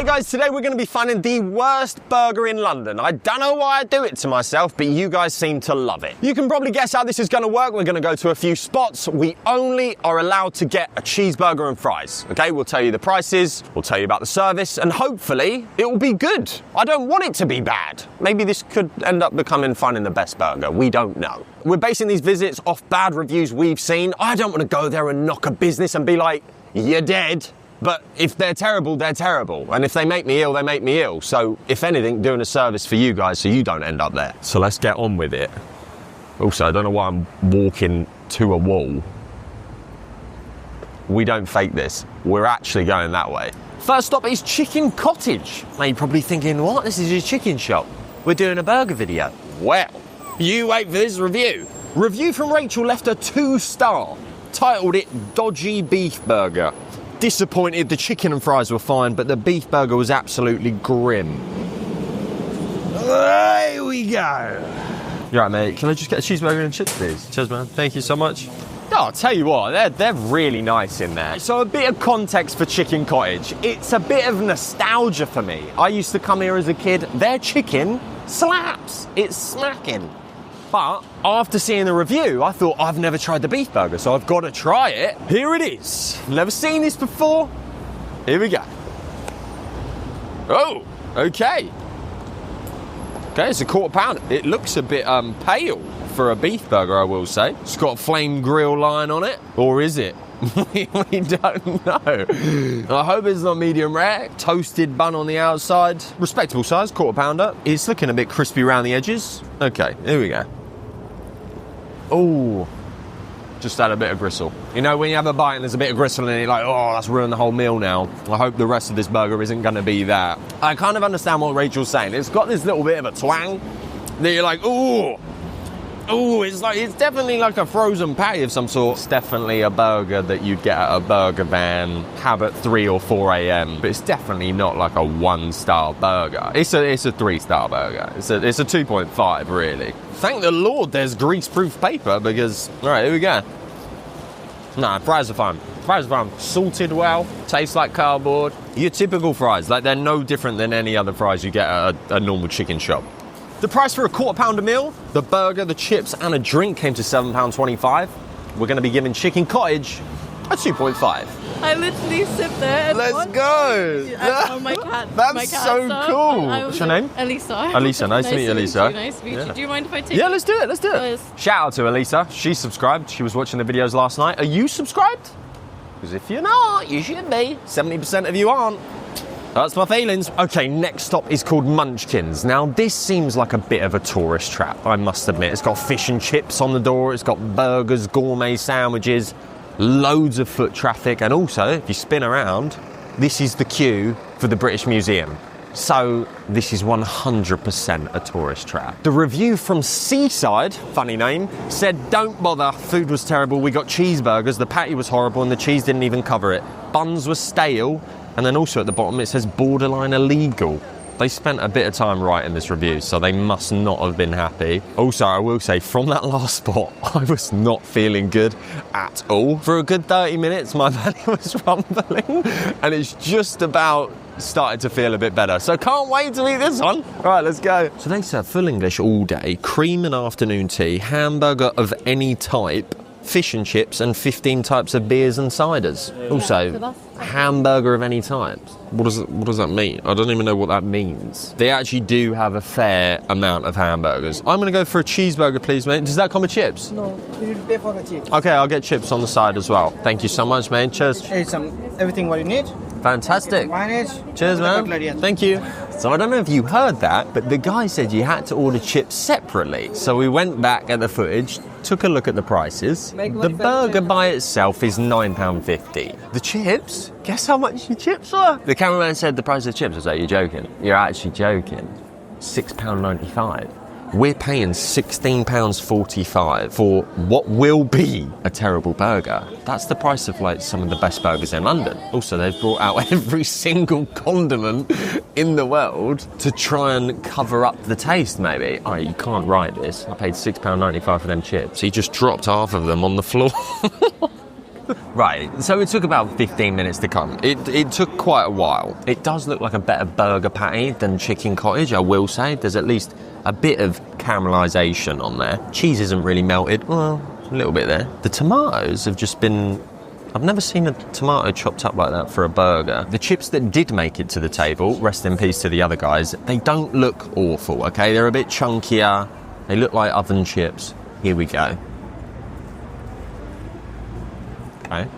Hey guys, today we're going to be finding the worst burger in London. I don't know why I do it to myself, but you guys seem to love it. You can probably guess how this is going to work. We're going to go to a few spots. We only are allowed to get a cheeseburger and fries. Okay, we'll tell you the prices, we'll tell you about the service, and hopefully it will be good. I don't want it to be bad. Maybe this could end up becoming finding the best burger. We don't know. We're basing these visits off bad reviews we've seen. I don't want to go there and knock a business and be like, you're dead. But if they're terrible, they're terrible. And if they make me ill, they make me ill. So if anything, doing a service for you guys so you don't end up there. So let's get on with it. Also, I don't know why I'm walking to a wall. We don't fake this. We're actually going that way. First stop is Chicken Cottage. Now you're probably thinking, what? This is a chicken shop. We're doing a burger video. Well, you wait for this review. Review from Rachel left a 2-star. Titled it Dodgy Beef Burger. Disappointed, the chicken and fries were fine, but the beef burger was absolutely grim. Here we go. You're right, mate. Can I just get a cheeseburger and chips, please? Cheers, man. Thank you so much. Oh, I'll tell you what, they're really nice in there. So a bit of context for Chicken Cottage. It's a bit of nostalgia for me. I used to come here as a kid. Their chicken slaps. It's smacking. But after seeing the review, I thought, I've never tried the beef burger, so I've got to try it. Here it is. Never seen this before. Here we go. Oh, okay. Okay, it's a quarter pounder. It looks a bit pale for a beef burger, I will say. It's got a flame grill line on it. Or is it? We don't know. I hope it's not medium rare. Toasted bun on the outside. Respectable size, quarter pounder. It's looking a bit crispy around the edges. Okay, here we go. Oh, just had a bit of gristle. You know, when you have a bite and there's a bit of gristle in it, you're like, oh, that's ruined the whole meal now. I hope the rest of this burger isn't going to be that. I kind of understand what Rachel's saying. It's got this little bit of a twang that you're like, oh, it's definitely like a frozen patty of some sort. It's definitely a burger that you'd get at a burger van, have at 3 or 4 a.m. But it's definitely not like a 1-star burger. It's a 3-star burger. It's a 2.5 really. Thank the Lord there's grease-proof paper because, all right, here we go. Nah, fries are fine. Fries are fine. Salted well, tastes like cardboard. Your typical fries, like they're no different than any other fries you get at a normal chicken shop. The price for a quarter pounder meal, the burger, the chips and a drink came to £7.25. We're going to be giving Chicken Cottage a 2.5. I literally sit there and Let's go! Oh, my cat. That's so cool. What's your name? Elisa. Elisa, nice to meet you, Elisa. Nice to meet you. Do you mind if I take Yeah, let's do it, let's do it. Yes. Shout out to Elisa. She's subscribed. She was watching the videos last night. Are you subscribed? Because if you're not, you should be. 70% of you aren't. That's my feelings. Okay, next stop is called Munchkins. Now, this seems like a bit of a tourist trap, I must admit. It's got fish and chips on the door, it's got burgers, gourmet sandwiches, loads of foot traffic, and also, if you spin around, this is the queue for the British Museum. So, this is 100% a tourist trap. The review from Seaside, funny name, said, don't bother, food was terrible, we got cheeseburgers, the patty was horrible, and the cheese didn't even cover it. Buns were stale, and then also at the bottom it says borderline illegal. They spent a bit of time writing this review, so they must not have been happy. Also, I will say, from that last spot, I was not feeling good at all. For a good 30 minutes, my belly was rumbling, and it's just about started to feel a bit better. So can't wait to eat this one. Right, let's go. So they serve full English all day, cream and afternoon tea, hamburger of any type, fish and chips, and 15 types of beers and ciders. Also, hamburger of any type. What does that mean? I don't even know what that means. They actually do have a fair amount of hamburgers. I'm going to go for a cheeseburger, please, mate. Does that come with chips? No, you need to pay for the chips. Okay, I'll get chips on the side as well. Thank you so much, mate. Cheers. It's everything what you need. Fantastic. Mayonnaise. Cheers, man. Thank you. So I don't know if you heard that, but the guy said you had to order chips separately. So we went back at the footage, took a look at the prices. The burger by itself is £9.50. The chips, guess how much your chips are? The cameraman said the price of chips. I was like, you're joking. You're actually joking. £6.95. We're paying £16.45 for what will be a terrible burger. That's the price of like some of the best burgers in London. Also, they've brought out every single condiment in the world to try and cover up the taste, maybe. Oh, you can't write this. I paid £6.95 for them chips. He just dropped half of them on the floor. Right, so it took about 15 minutes to come. It took quite a while. It does look like a better burger patty than chicken cottage, I will say. There's at least a bit of caramelisation on there. Cheese isn't really melted. Well, a little bit there. The tomatoes have just been... I've never seen a tomato chopped up like that for a burger. The chips that did make it to the table, rest in peace to the other guys, they don't look awful, okay? They're a bit chunkier. They look like oven chips. Here we go. Okay.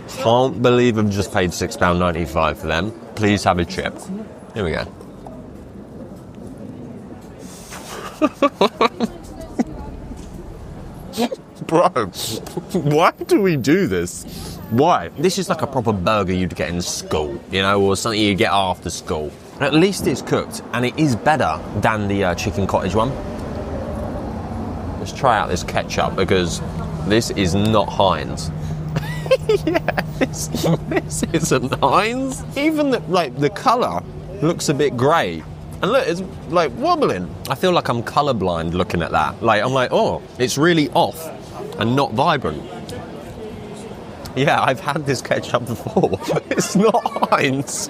Can't believe I've just paid £6.95 for them. Please have a chip. Here we go. Bro, why do we do this? Why? This is like a proper burger you'd get in school, you know, or something you get after school. At least it's cooked, and it is better than the chicken cottage one. Let's try out this ketchup, because this is not Heinz. Yeah, this isn't Heinz. Even the colour looks a bit grey. And look, it's like wobbling. I feel like I'm colourblind looking at that. I'm like, oh, it's really off and not vibrant. Yeah, I've had this ketchup before. It's not Heinz.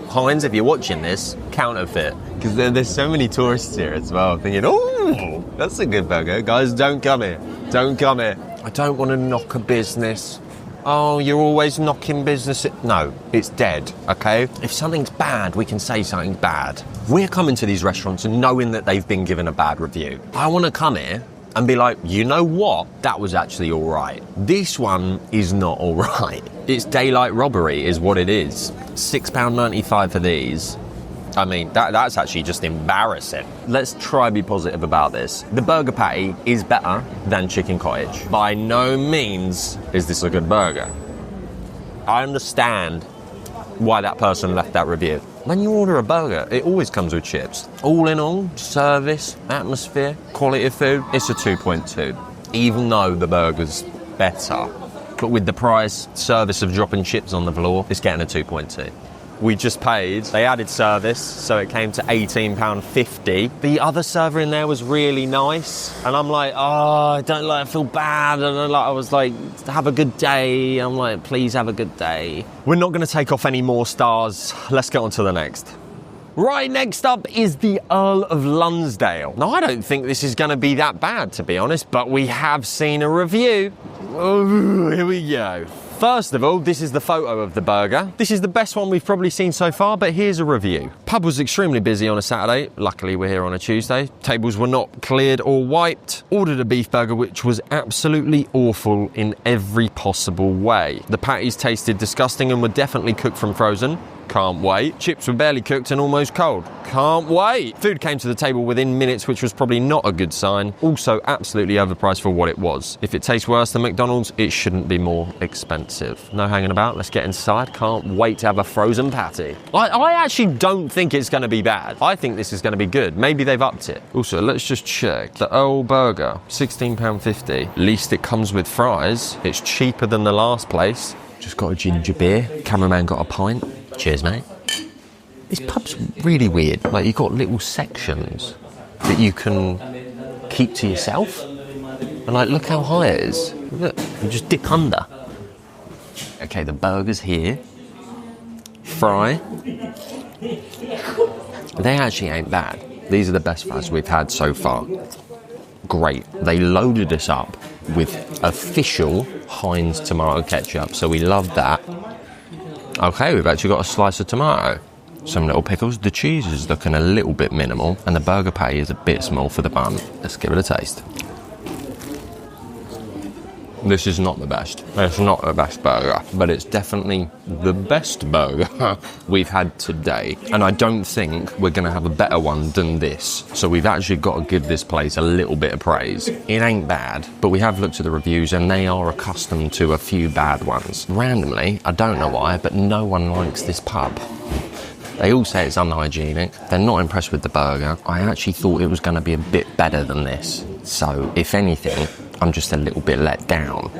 Heinz, if you're watching this, counterfeit. Because there's so many tourists here as well thinking, oh, that's a good burger. Guys, don't come here. Don't come here. I don't want to knock a business. Oh, you're always knocking business. No, it's dead, okay? If something's bad, we can say something's bad. We're coming to these restaurants and knowing that they've been given a bad review. I want to come here and be like, you know what? That was actually all right. This one is not all right. It's daylight robbery is what it is. £6.95 for these. I mean, that's actually just embarrassing. Let's try be positive about this. The burger patty is better than chicken cottage. By no means is this a good burger. I understand why that person left that review. When you order a burger, it always comes with chips. All in all, service, atmosphere, quality of food, it's a 2.2. Even though the burger's better. But with the price, service of dropping chips on the floor, it's getting a 2.2. We just paid. They added service, so it came to £18.50. The other server in there was really nice. And I'm like, oh, I don't like, I feel bad. I was like, have a good day. I'm like, please have a good day. We're not going to take off any more stars. Let's get on to the next. Right, next up is the Earl of Lonsdale. Now, I don't think this is going to be that bad, to be honest, but we have seen a review. Oh, here we go. First of all, this is the photo of the burger. This is the best one we've probably seen so far, but here's a review. Pub was extremely busy on a Saturday. Luckily, we're here on a Tuesday. Tables were not cleared or wiped. Ordered a beef burger, which was absolutely awful in every possible way. The patties tasted disgusting and were definitely cooked from frozen. Can't wait. Chips were barely cooked and almost cold. Can't wait. Food came to the table within minutes, which was probably not a good sign. Also, absolutely overpriced for what it was. If it tastes worse than McDonald's, it shouldn't be more expensive. No hanging about. Let's get inside. Can't wait to have a frozen patty. I actually don't think it's going to be bad. I think this is going to be good. Maybe they've upped it. Also, let's just check. The Earl Burger, £16.50. At least it comes with fries. It's cheaper than the last place. Just got a ginger beer. Cameraman got a pint. Cheers, mate. This pub's really weird. Like, you've got little sections that you can keep to yourself. And, like, look how high it is. Look, you just dip under. Okay, the burger's here. Fry. They actually ain't bad. These are the best fries we've had so far. Great. They loaded us up with official Heinz tomato ketchup, so we love that. Okay, we've actually got a slice of tomato. Some little pickles. The cheese is looking a little bit minimal, and the burger patty is a bit small for the bun. Let's give it a taste. This is not the best. It's not the best burger, but it's definitely the best burger we've had today. And I don't think we're going to have a better one than this. So we've actually got to give this place a little bit of praise. It ain't bad, but we have looked at the reviews and they are accustomed to a few bad ones. Randomly, I don't know why, but no one likes this pub. They all say it's unhygienic. They're not impressed with the burger. I actually thought it was going to be a bit better than this. So, if anything, I'm just a little bit let down.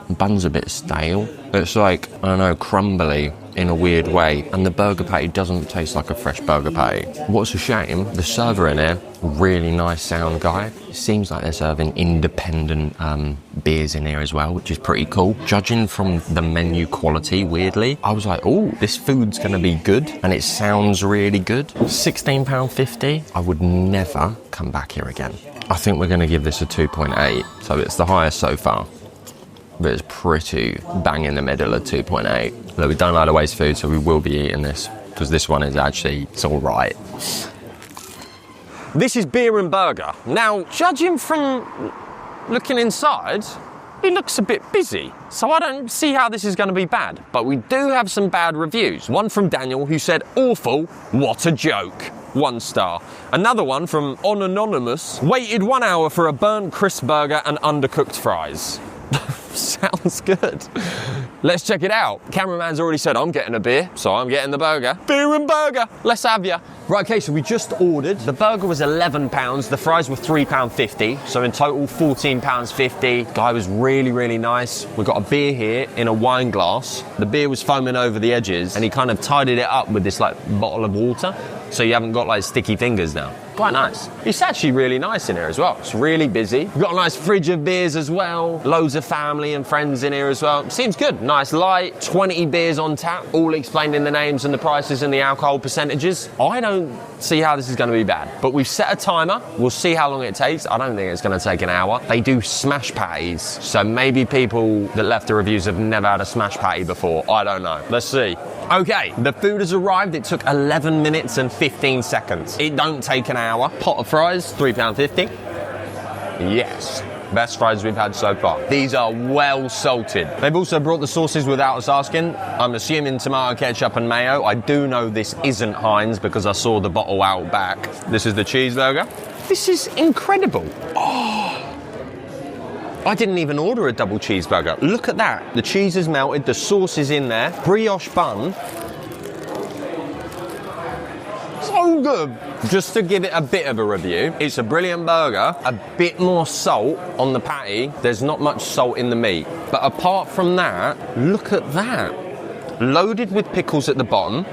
The bun's a bit stale. It's like, I don't know, crumbly in a weird way. And the burger patty doesn't taste like a fresh burger patty. What's a shame, the server in here, really nice sound guy. It seems like they're serving independent beers in here as well, which is pretty cool. Judging from the menu quality, weirdly, I was like, oh, this food's gonna be good. And it sounds really good. £16.50. I would never come back here again. I think we're gonna give this a 2.8. So it's the highest so far. But it's pretty bang in the middle at 2.8. Look, we don't like to waste food, so we will be eating this, because this one is actually, it's all right. This is beer and burger. Now, judging from looking inside, it looks a bit busy, so I don't see how this is going to be bad. But we do have some bad reviews. One from Daniel, who said, awful, what a joke. 1 star. Another one from Anonymous, waited 1 hour for a burnt crisp burger and undercooked fries. Sounds good. Let's check it out. Cameraman's already said I'm getting a beer, so I'm getting the burger. Beer and burger. Let's have ya. Right, okay, so we just ordered. The burger was £11. The fries were £3.50. So in total, £14.50. Guy was really, really nice. We got a beer here in a wine glass. The beer was foaming over the edges, and he kind of tidied it up with this like bottle of water, so you haven't got like sticky fingers now. Quite nice. It's actually really nice in here as well. It's really busy. We've got a nice fridge of beers as well. Loads of family and friends in here as well. Seems good. Nice light. 20 beers on tap, all explained in the names and the prices and the alcohol percentages. I don't see how this is going to be bad. But we've set a timer. We'll see how long it takes. I don't think it's going to take an hour. They do smash patties. So maybe people that left the reviews have never had a smash patty before. I don't know. Let's see. Okay, the food has arrived. It took 11 minutes and 15 seconds. It don't take an hour. Pot of fries, £3.50. Yes, best fries we've had so far. These are well salted. They've also brought the sauces without us asking. I'm assuming tomato ketchup and mayo. I do know this isn't Heinz because I saw the bottle out back. This is the cheeseburger. This is incredible. Oh, I didn't even order a double cheeseburger. Look at that. The cheese is melted, the sauce is in there. Brioche bun. So good. Just to give it a bit of a review, it's a brilliant burger. A bit more salt on the patty. There's not much salt in the meat. But apart from that, look at that. Loaded with pickles at the bottom.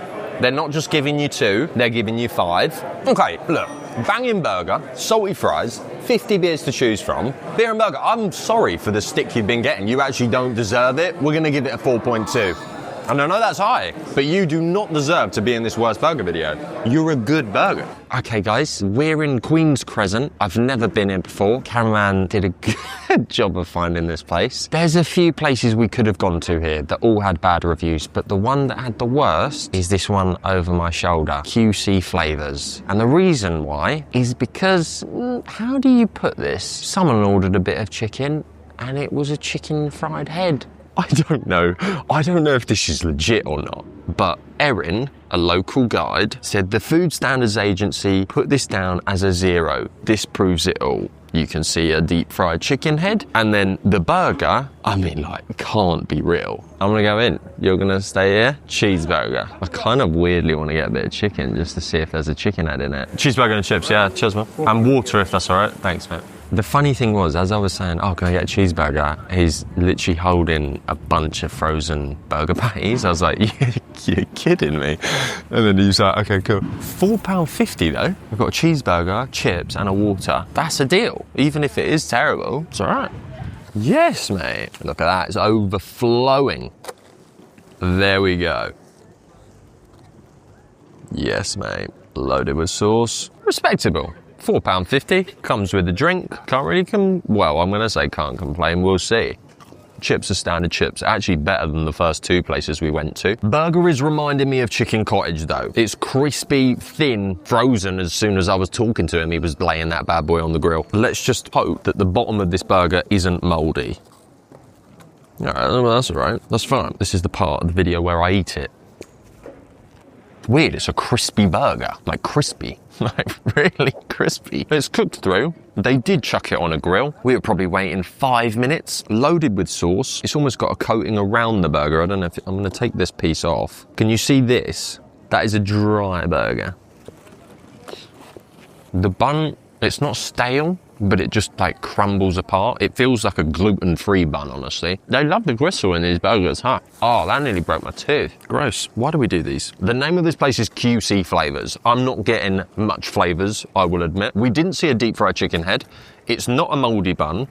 They're not just giving you 2, they're giving you 5. Okay, look. Banging burger, salty fries, 50 beers to choose from. Beer and burger, I'm sorry for the stick you've been getting. You actually don't deserve it. We're going to give it a 4.2. And I know that's high, but you do not deserve to be in this worst burger video. You're a good burger. Okay, guys, we're in Queen's Crescent. I've never been here before. Cameraman did a good job of finding this place. There's a few places we could have gone to here that all had bad reviews, but the one that had the worst is this one over my shoulder, QC Flavors. And the reason why is because, how do you put this? Someone ordered a bit of chicken, and it was a chicken fried head. I don't know if this is legit or not, but Erin, a local guide, said the Food Standards Agency put this down as a 0. This proves it all. You can see a deep fried chicken head, and then the burger, I mean, like, can't be real. I'm gonna go in. You're gonna stay here? Cheeseburger. I kind of weirdly want to get a bit of chicken just to see if there's a chicken head in it. Cheeseburger and chips, yeah, cheers, man. And water if that's all right. Thanks, mate. The funny thing was, as I was saying, oh, can I get a cheeseburger? He's literally holding a bunch of frozen burger patties. I was like, you're kidding me. And then he was like, okay, cool. £4.50 though. We've got a cheeseburger, chips, and a water. That's a deal. Even if it is terrible, it's all right. Yes, mate. Look at that, it's overflowing. There we go. Yes, mate. Loaded with sauce. Respectable. £4.50, comes with a drink. Can't really well, I'm gonna say can't complain, we'll see. Chips are standard chips, actually better than the first 2 places we went to. Burger is reminding me of Chicken Cottage though. It's crispy, thin, frozen. As soon as I was talking to him, he was laying that bad boy on the grill. Let's just hope that the bottom of this burger isn't mouldy. Alright, well, that's alright, that's fine. This is the part of the video where I eat it. Weird, it's a crispy burger, like crispy, like really crispy. It's cooked through. They did chuck it on a grill. We were probably waiting 5 minutes, loaded with sauce. It's almost got a coating around the burger. I don't know if I'm gonna take this piece off. Can you see this? That is a dry burger. The bun, it's not stale, but it just like crumbles apart. It feels like a gluten-free bun, honestly. They love the gristle in these burgers, huh? Oh, that nearly broke my tooth. Gross. Why do we do these? The name of this place is QC Flavors. I'm not getting much flavors, I will admit. We didn't see a deep fried chicken head. It's not a moldy bun.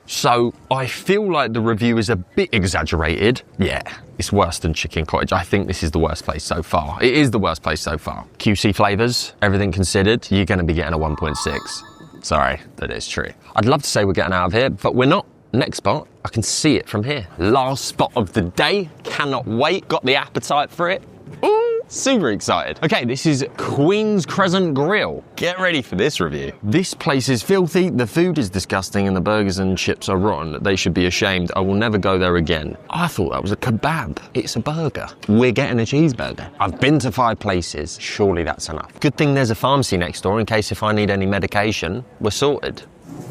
So I feel like the review is a bit exaggerated. Yeah, it's worse than Chicken Cottage. I think this is the worst place so far. It is the worst place so far. QC Flavors, everything considered, you're going to be getting a 1.6. Sorry, that is true. I'd love to say we're getting out of here, but we're not. Next spot, I can see it from here. Last spot of the day. Cannot wait. Got the appetite for it. Ooh, super excited. Okay, this is Queen's Crescent Grill. Get ready for this review. This place is filthy, the food is disgusting, and the burgers and chips are rotten. They should be ashamed. I will never go there again. I thought that was a kebab. It's a burger. We're getting a cheeseburger. I've been to 5 places. Surely that's enough. Good thing there's a pharmacy next door in case if I need any medication, we're sorted.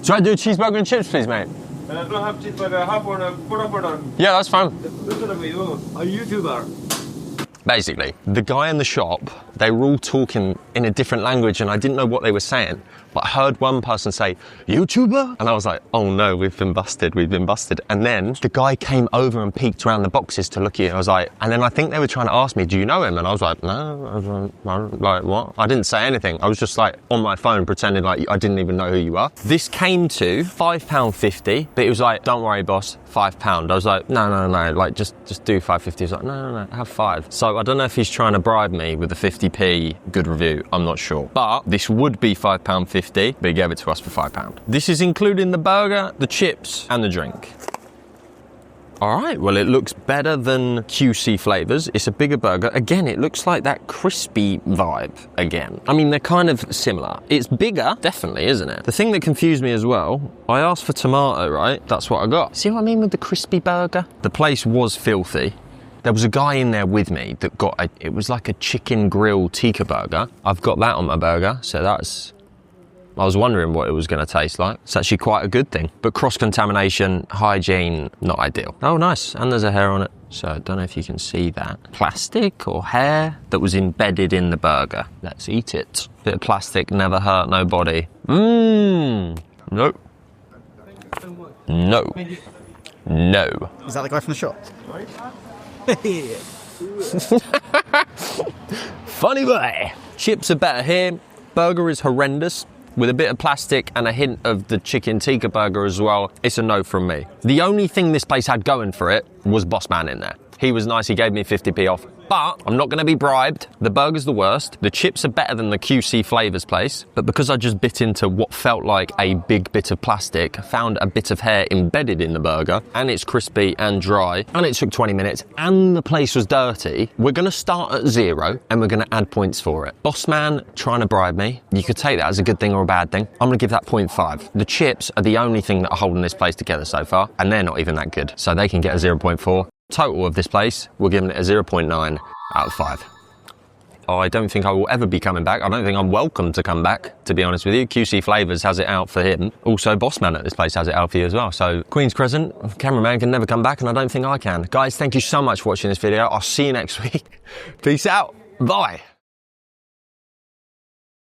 So I do a cheeseburger and chips, please, mate? I don't have cheeseburger. I have one put Yeah, that's fine. Listen to me, you a YouTuber. Basically, the guy in the shop, they were all talking in a different language and I didn't know what they were saying. But I heard one person say, YouTuber? And I was like, oh no, we've been busted. And then the guy came over and peeked around the boxes to look at it. I was like, and then I think they were trying to ask me, do you know him? And I was like, no, I don't, like what? I didn't say anything. I was just like on my phone pretending like I didn't even know who you are. This came to £5.50, but it was like, don't worry, boss, £5. I was like, no, like just do £5.50. He was like, no, have 5. So I don't know if he's trying to bribe me with a 50p good review. I'm not sure. But this would be £5.50. But he gave it to us for £5. This is including the burger, the chips, and the drink. All right, well, it looks better than QC Flavors. It's a bigger burger. Again, it looks like that crispy vibe again. I mean, they're kind of similar. It's bigger, definitely, isn't it? The thing that confused me as well, I asked for tomato, right? That's what I got. See what I mean with the crispy burger? The place was filthy. There was a guy in there with me that got it was like a chicken grill tikka burger. I've got that on my burger, so that's... I was wondering what it was going to taste like. It's actually quite a good thing. But cross-contamination, hygiene, not ideal. Oh, nice. And there's a hair on it. So I don't know if you can see that. Plastic or hair that was embedded in the burger. Let's eat it. Bit of plastic, never hurt nobody. Mmm. Nope. No. No. Is that the guy from the shop? Funny boy. Chips are better here. Burger is horrendous. With a bit of plastic and a hint of the chicken tikka burger as well, it's a no from me. The only thing this place had going for it was Boss Man in there. He was nice, he gave me 50p off. But I'm not going to be bribed. The burger's the worst. The chips are better than the QC Flavors place. But because I just bit into what felt like a big bit of plastic, found a bit of hair embedded in the burger, and it's crispy and dry, and it took 20 minutes, and the place was dirty, we're going to start at 0, and we're going to add points for it. Boss Man trying to bribe me. You could take that as a good thing or a bad thing. I'm going to give that 0.5. The chips are the only thing that are holding this place together so far, and they're not even that good. So they can get a 0.4. Total of this place, we're giving it a 0.9 out of 5. I don't think I will ever be coming back. I don't think I'm welcome to come back, to be honest with you. QC Flavors has it out for him. Also, Bossman at this place has it out for you as well. So, Queen's Crescent, cameraman can never come back, and I don't think I can. Guys, thank you so much for watching this video. I'll see you next week. Peace out. Bye.